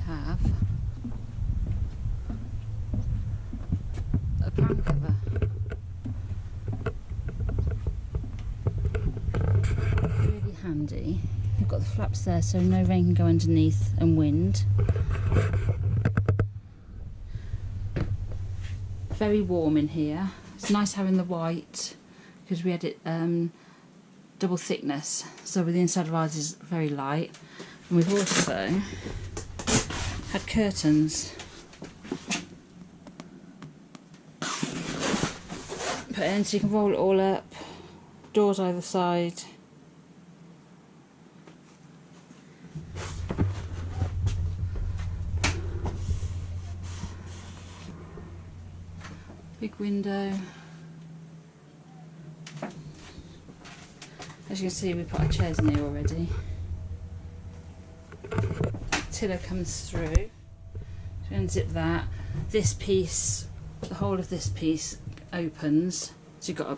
have a pram cover. Really handy. You've got the flaps there so no rain can go underneath and wind. Very warm in here. It's nice having the white because we had it double thickness, so the inside of ours is very light. And we've also had curtains put in so you can roll it all up, doors either side. Big window. As you can see, we put our chairs in here already. Tiller comes through. So unzip that. This piece, the whole of this piece opens. So you've got a,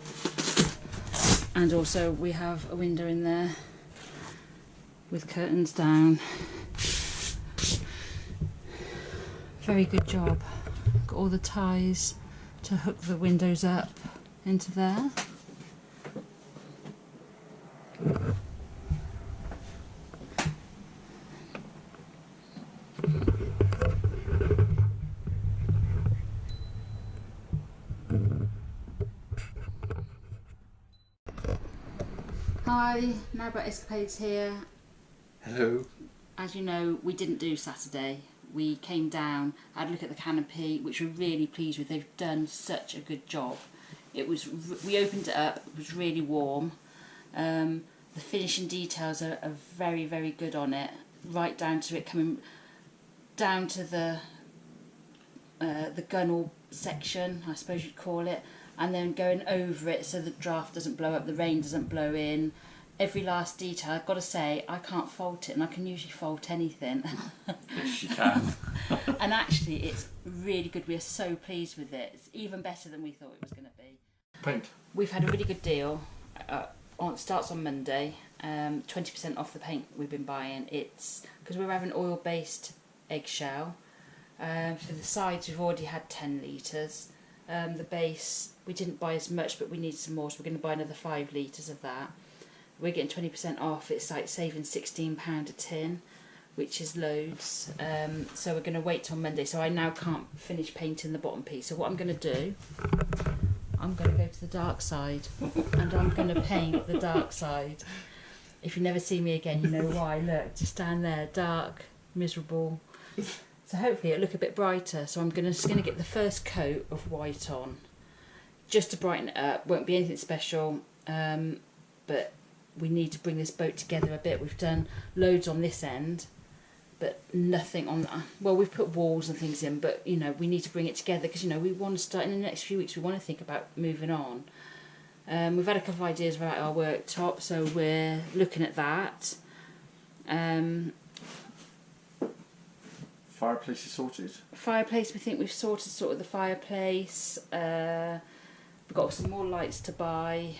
and also we have a window in there with curtains down. Very good job. Got all the ties to hook the windows up into there. Hi, Narrowboat Escapades here. Hello. As you know, we didn't do Saturday. We came down, had a look at the canopy, which we're really pleased with. They've done such a good job. It was, we opened it up, it was really warm. The finishing details are very, very good on it, right down to it coming down to the gunnel section, I suppose you'd call it, and then going over it so the draft doesn't blow up, the rain doesn't blow in. Every last detail, I've got to say, I can't fault it, and I can usually fault anything. Yes, you can. And actually, it's really good. We're so pleased with it. It's even better than we thought it was going to be. Paint. We've had a really good deal. It starts on Monday. 20% off the paint we've been buying. It's because we're having oil-based eggshell. For the sides, we've already had 10 litres. The base, we didn't buy as much, but we need some more, so we're going to buy another 5 litres of that. We're getting 20% off. It's like saving £16 a tin, which is loads. So we're going to wait till Monday. So I now can't finish painting the bottom piece. So what I'm going to do, I'm going to go to the dark side and I'm going to paint the dark side. If you never see me again, you know why. Look, just down there, dark, miserable. So hopefully it'll look a bit brighter. So I'm just going to get the first coat of white on, just to brighten it up. Won't be anything special, but we need to bring this boat together a bit. We've done loads on this end, but nothing on that. Well, we've put walls and things in, but you know, we need to bring it together because you know we want to start in the next few weeks. We want to think about moving on. We've had a couple of ideas about our worktop, so we're looking at that. Fireplace is sorted. Fireplace, we think we've sort of the fireplace. We've got some more lights to buy.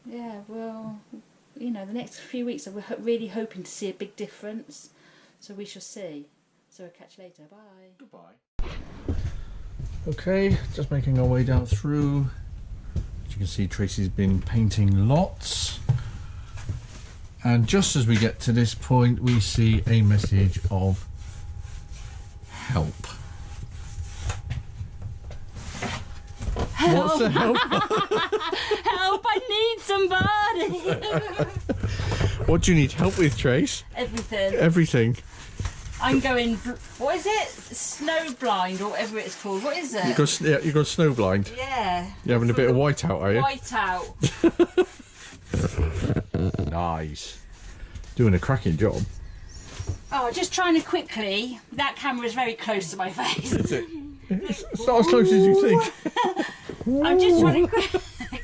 Yeah, well, you know, the next few weeks we're really hoping to see a big difference, so we shall see. So we'll catch you later. Bye. Goodbye. Okay, just making our way down through. As you can see, Tracy's been painting lots. And just as we get to this point, we see a message of help. Help. What's the help? Help, I need somebody. What do you need help with, Trace? Everything. Everything. I'm going, what is it? Snow blind or whatever it's called. What is it? You've got snow blind. Yeah. You're having a bit of white out, are you? White out. Nice. Doing a cracking job. Oh, just trying to quickly. That camera is very close to my face. Is it? It's not as close as you think. I'm just trying to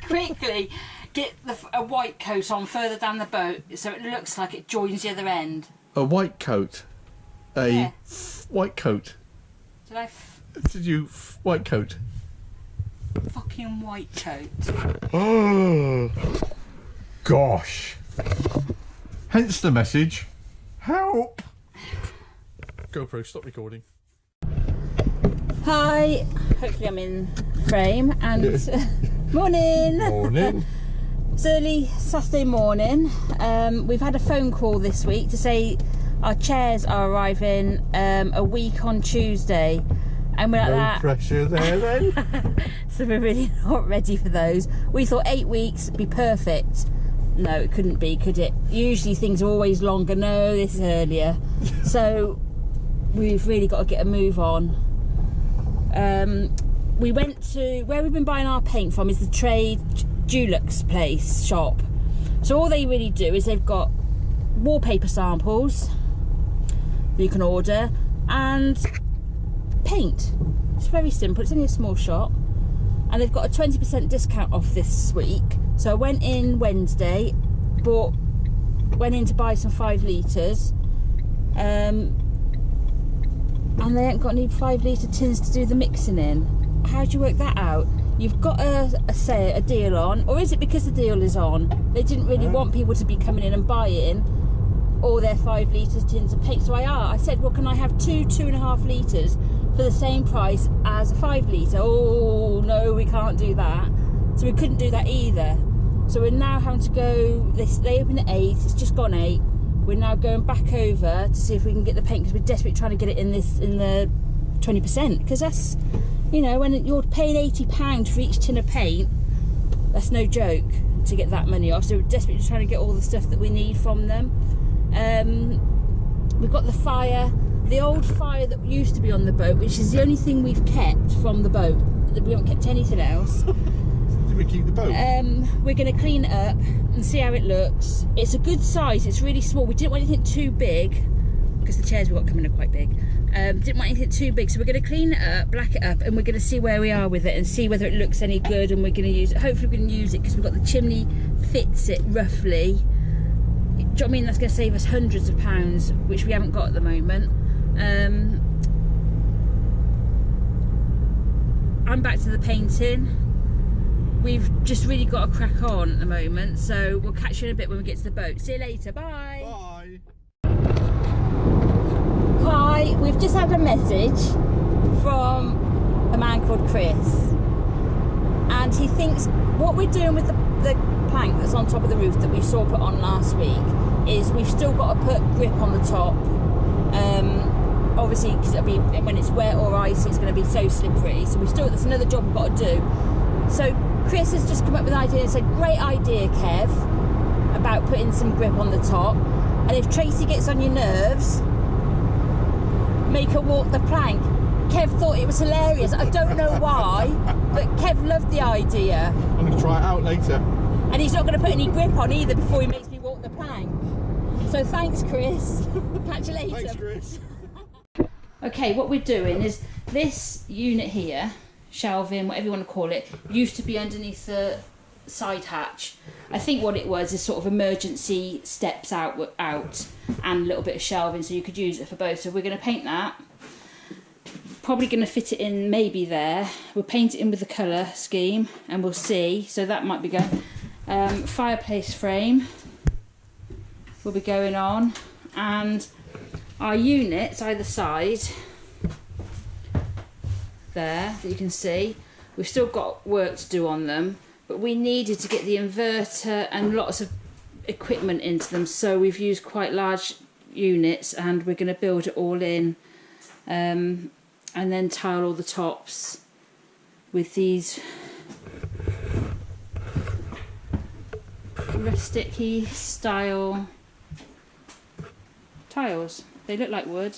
quickly get a white coat on further down the boat so it looks like it joins the other end. A white coat. Yeah. White coat. Did I Did you white coat? fucking white coat? Oh, gosh. Hence the message. Help. GoPro, stop recording. Hi, hopefully I'm in frame and morning. Morning. It's early Saturday morning. We've had a phone call this week to say our chairs are arriving a week on Tuesday, and we're like No that. pressure there then. So we're really not ready for those. We thought 8 weeks would be perfect. No, it couldn't be, could it? Usually things are always longer. No, this is earlier. So we've really got to get a move on. We went to where we've been buying our paint from is the Trade Dulux place shop. So all they really do is they've got wallpaper samples that you can order and paint. It's very simple. It's only a small shop, and they've got a 20% discount off this week. So I went in Wednesday, went in to buy some 5 litres, and they ain't got any 5 litre tins to do the mixing in. How do you work that out? You've got a deal on, or is it because the deal is on? They didn't really want people to be coming in and buying all their 5 litre tins of paint. So I said, well, can I have 2.5 litres for the same price as a 5 litre? Oh no, we can't do that. So we couldn't do that either. So we're now having to go, they open at 8, it's just gone 8. We're now going back over to see if we can get the paint, because we're desperately trying to get it in the 20%, because that's, you know, when you're paying £80 for each tin of paint, that's no joke to get that money off. So we're desperately trying to get all the stuff that we need from them. We've got the old fire that used to be on the boat, which is the only thing we've kept from the boat. We haven't kept anything else. Did we keep the boat? We're going to clean it up and see how it looks. It's a good size, it's really small. We didn't want anything too big, because the chairs we've got coming are quite big. Didn't want anything too big, so we're going to clean it up, black it up, and we're going to see where we are with it and see whether it looks any good, and we're going to use it. Hopefully we can use it, because we've got the chimney fits it roughly. Do you know what I mean? That's going to save us hundreds of pounds, which we haven't got at the moment. I'm back to the painting. We've just really got to crack on at the moment, so we'll catch you in a bit when we get to the boat. See you later, bye! Bye! Hi, we've just had a message from a man called Chris, and he thinks what we're doing with the plank that's on top of the roof that we saw put on last week is we've still got to put grip on the top. Obviously, because it'll be, when it's wet or icy, it's going to be so slippery. So that's another job we've got to do. So Chris has just come up with an idea and said, great idea, Kev, about putting some grip on the top. And if Tracy gets on your nerves, make her walk the plank. Kev thought it was hilarious. I don't know why, but Kev loved the idea. I'm going to try it out later. And he's not going to put any grip on either before he makes me walk the plank. So thanks, Chris. Catch you later. Thanks, Chris. Okay, what we're doing is this unit here, shelving, whatever you want to call it, used to be underneath the side hatch. I think what it was is sort of emergency steps out and a little bit of shelving, so you could use it for both. So we're going to paint that. Probably going to fit it in maybe there. We'll paint it in with the colour scheme and we'll see. So that might be going. Fireplace frame will be going on, and our units either side there that you can see, we've still got work to do on them, but we needed to get the inverter and lots of equipment into them, so we've used quite large units, and we're going to build it all in, and then tile all the tops with these rustic-y style tiles. They look like wood,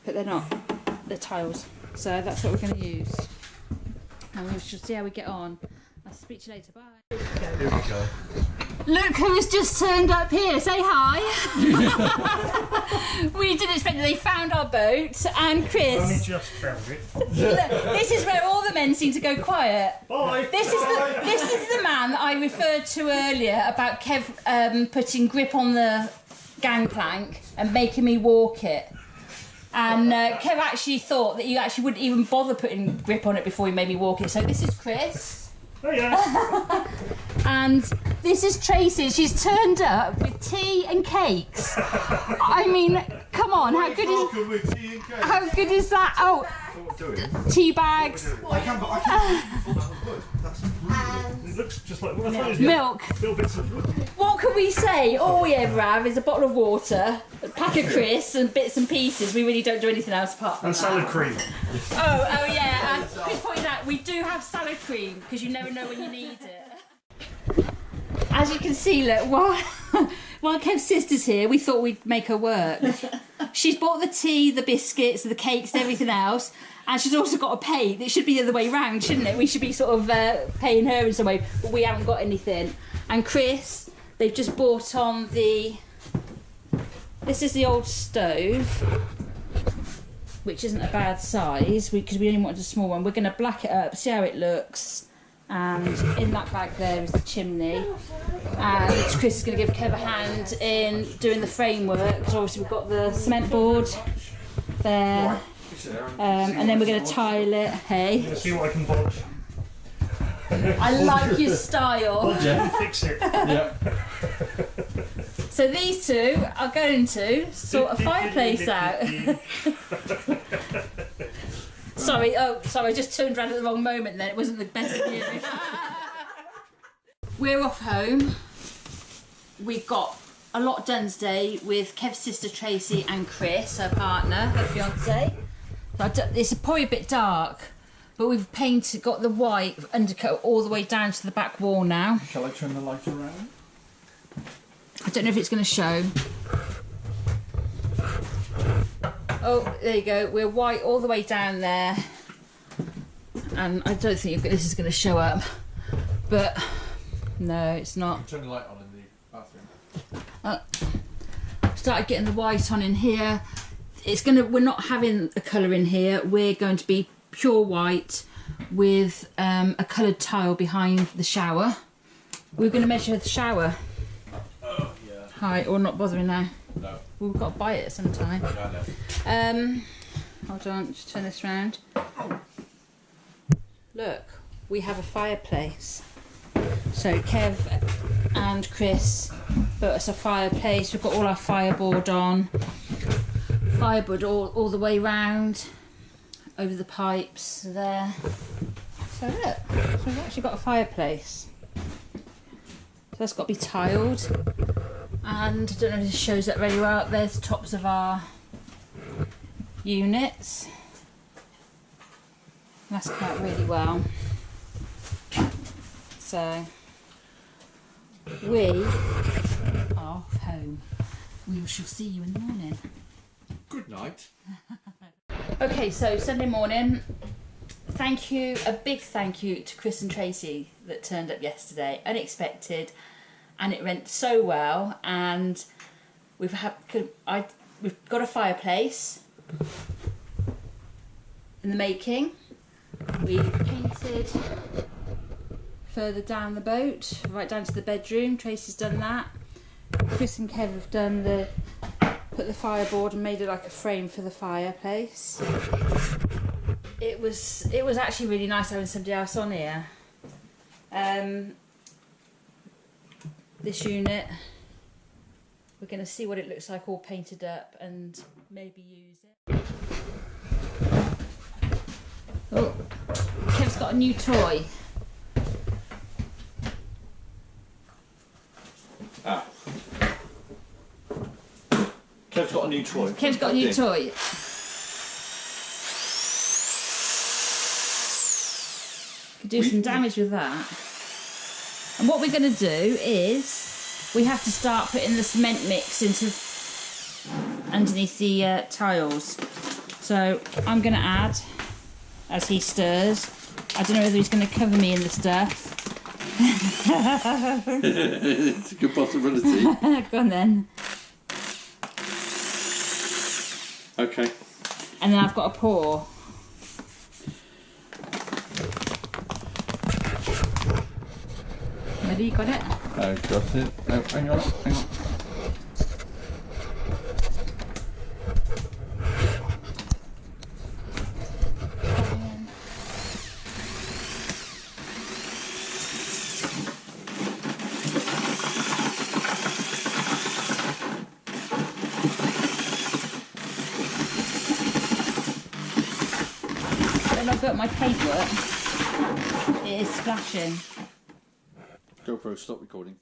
but they're not. They're tiles. So that's what we're going to use. And we shall see how we get on. I'll speak to you later. Bye. Here we go. Look who has just turned up here. Say hi. We didn't expect that. They found our boat, and Chris. Only just found it. Look, this is where all the men seem to go quiet. Bye. This is the man that I referred to earlier about Kev putting grip on the gangplank and making me walk it. And Kev actually thought that you actually wouldn't even bother putting grip on it before you made me walk it. So this is Chris. Oh yeah. And this is Tracy. She's turned up with tea and cakes. I mean, Come on, how good is that? Oh, tea bags. It looks just like one of those. Milk. Little bits of wood. What can we say? All we ever have is a bottle of water, a pack of crisps and bits and pieces. We really don't do anything else apart from And that. salad cream. Oh yeah, and Chris pointed out we do have salad cream because you never know when you need it. As you can see, look, while Kev's sister's here, we thought we'd make her work. She's bought the tea, the biscuits, the cakes and everything else, and she's also got to pay. It should be the other way round, shouldn't it? We should be sort of paying her in some way, but we haven't got anything. And Chris, they've just bought on the... This is the old stove, which isn't a bad size, because we only wanted a small one. We're going to black it up, see how it looks. And in that bag there is the chimney, and Chris is going to give Kev a hand in doing the framework, because obviously we've got the cement board there, and then we're going to tile it. Hey, Let's see what I can bodge. I like your style. And fix it. Yeah. So these two are going to sort a fireplace out. Sorry, I just turned around at the wrong moment then, it wasn't the best view. We're off home. We've got a lot done today with Kev's sister Tracy and Chris, her partner, her fiance. It's probably a bit dark, but we've got the white undercoat all the way down to the back wall now. Shall I turn the light around? I don't know if it's going to show. Oh, there you go. We're white all the way down there. And I don't think this is going to show up. But no, it's not. Turn the light on in the bathroom. Started getting the white on in here. We're not having a colour in here. We're going to be pure white with a coloured tile behind the shower. We're going to measure the shower. Oh, yeah. Hi, or not bothering now. No. We've got to buy it sometime. Hold on, just turn this round. Look, we have a fireplace. So Kev and Chris built us a fireplace. We've got all our fireboard on. Fireboard all the way round, over the pipes there. So look, so we've actually got a fireplace. So that's got to be tiled. And I don't know if this shows that very well. There's the tops of our units. And that's come out really well. So we are home. We shall see you in the morning. Good night. Okay, so Sunday morning. A big thank you to Chris and Tracy that turned up yesterday. Unexpected. And it went so well, and we've got a fireplace in the making. We painted further down the boat, right down to the bedroom. Tracy's done that. Chris and Kev have put the fireboard and made it like a frame for the fireplace. It was actually really nice having somebody else on here. This unit, we're going to see what it looks like all painted up and maybe use it. Oh, Kev's got a new toy. Kev's got a new toy. Kev's got a new toy. Could do some damage with that. And what we're going to do is we have to start putting the cement mix underneath the tiles. So I'm going to add as he stirs. I don't know whether he's going to cover me in the stuff. It's a good possibility. Go on then. Okay. And then I've got to pour. Ready, you got it? I've got it. Oh, hang on. but my paintwork, it is splashing. GoPro, stop recording.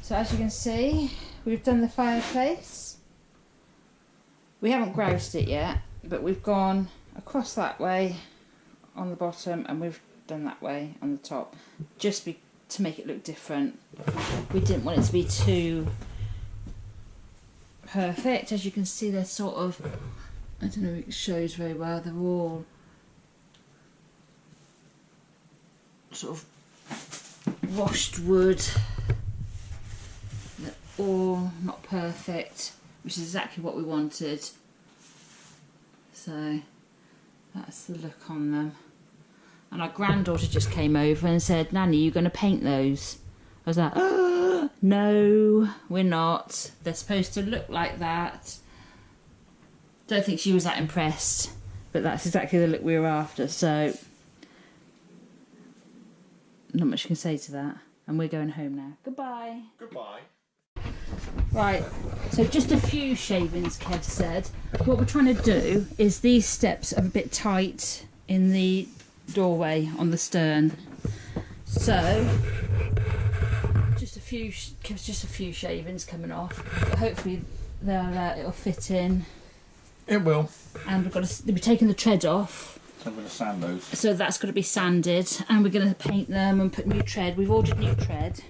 So as you can see, we've done the fireplace. We haven't groused it yet, but we've gone across that way on the bottom and we've done that way on the top, just to make it look different. We didn't want it to be too perfect. As you can see, they're sort of, I don't know if it shows very well, they're all sort of washed wood. All not perfect, which is exactly what we wanted. So that's the look on them. And our granddaughter just came over and said, "Nanny, you going to paint those?" I was like, "Oh, no, we're not. They're supposed to look like that." Don't think she was that impressed, but that's exactly the look we were after. So not much I can say to that. And we're going home now. Goodbye. Goodbye. Right, so just a few shavings, Kev said. What we're trying to do is these steps are a bit tight in the doorway on the stern. So, just a few shavings coming off. But hopefully it'll fit in. It will. And we're taking the tread off. So I'm going to sand those. So that's got to be sanded. And we're going to paint them and put new tread. We've ordered new tread.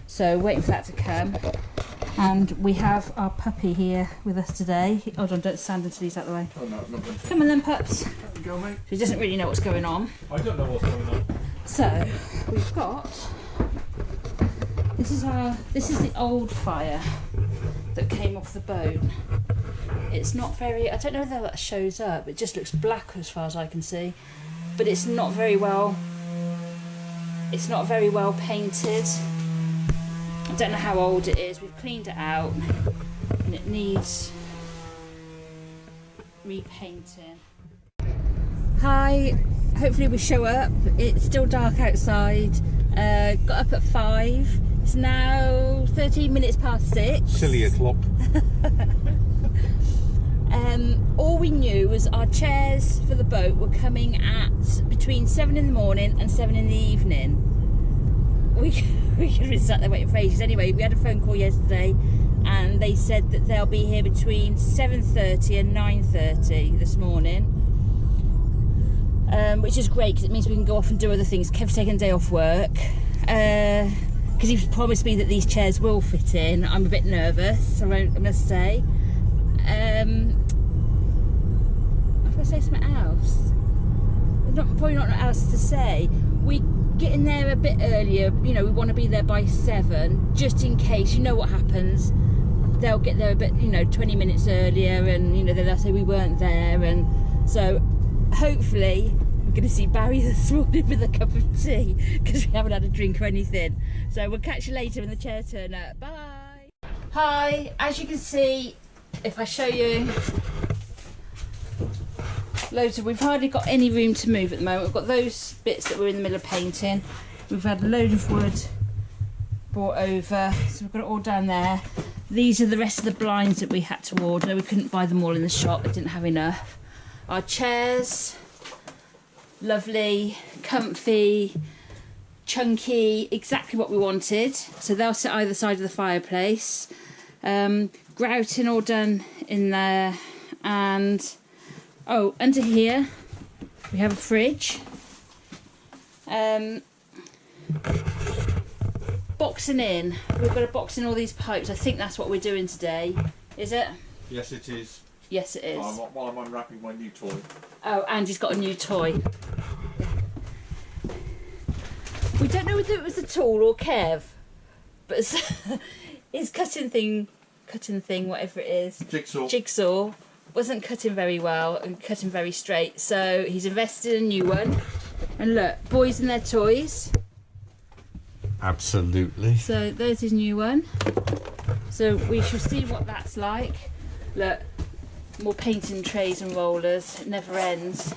So waiting for that to come. And we have our puppy here with us today. Hold on, don't stand until he's out of the way. Oh no, I'm not going to. Come on then, pups. Go, mate. He doesn't really know what's going on. I don't know what's going on. So we've got, this is the old fire that came off the boat. It's not very, I don't know how that shows up. It just looks black as far as I can see, but it's not very well painted. I don't know how old it is. We've cleaned it out and it needs repainting. Hi, hopefully we show up. It's still dark outside. Got up at 5. It's now 13 minutes past 6. Silly o'clock. All we knew was our chairs for the boat were coming at between 7 in the morning and 7 in the evening. We could have been sat there waiting for ages. Anyway, we had a phone call yesterday and they said that they'll be here between 7:30 and 9:30 this morning, which is great because it means we can go off and do other things. Kev's taking a day off work because he's promised me that these chairs will fit in. I'm a bit nervous, I must say. I was going to say something else. There's probably not else to say. We get in there a bit earlier, you know, we want to be there by 7 just in case. You know what happens, they'll get there a bit, 20 minutes earlier, and then they'll say we weren't there, and so hopefully we're going to see Barry this morning with a cup of tea because we haven't had a drink or anything. So we'll catch you later when the chairs turn up. Bye. Hi, as you can see, if I show you, we've hardly got any room to move at the moment. We've got those bits that we're in the middle of painting. We've had a load of wood brought over, so we've got it all down there. These are the rest of the blinds that we had to order. We couldn't buy them all in the shop, we didn't have enough. Our chairs, lovely, comfy, chunky, exactly what we wanted. So they'll sit either side of the fireplace. Grouting all done in there, and under here we have a fridge. Boxing in, we've got to box in all these pipes. I think that's what we're doing today. Is it? Yes, it is. Yes, it is. While I'm unwrapping my new toy. Oh, Andy's got a new toy. We don't know whether it was a tool or Kev, but his cutting thing, whatever it is. Jigsaw wasn't cutting very well and cutting very straight, so he's invested in a new one. And look, boys and their toys. Absolutely. So there's his new one. So we shall see what that's like. Look, more painting trays and rollers. It never ends.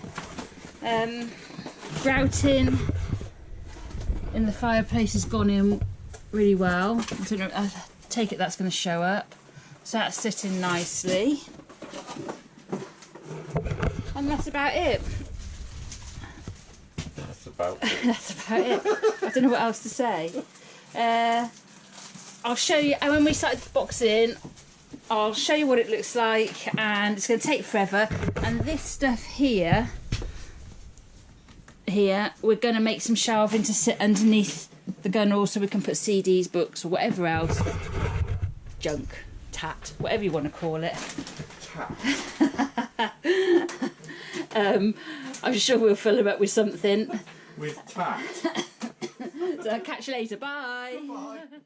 Grouting in the fireplace has gone in really well. I don't know. I take it that's going to show up. So that's sitting nicely. And that's about it. That's about it. I don't know what else to say. I'll show you, and when we started boxing, I'll show you what it looks like, and it's going to take forever. And this stuff here, we're going to make some shelving to sit underneath the gunnel so we can put CDs, books, or whatever else. Junk, tat, whatever you want to call it. I'm sure we'll fill them up with something. With tact. So I'll catch you later. Bye. Bye.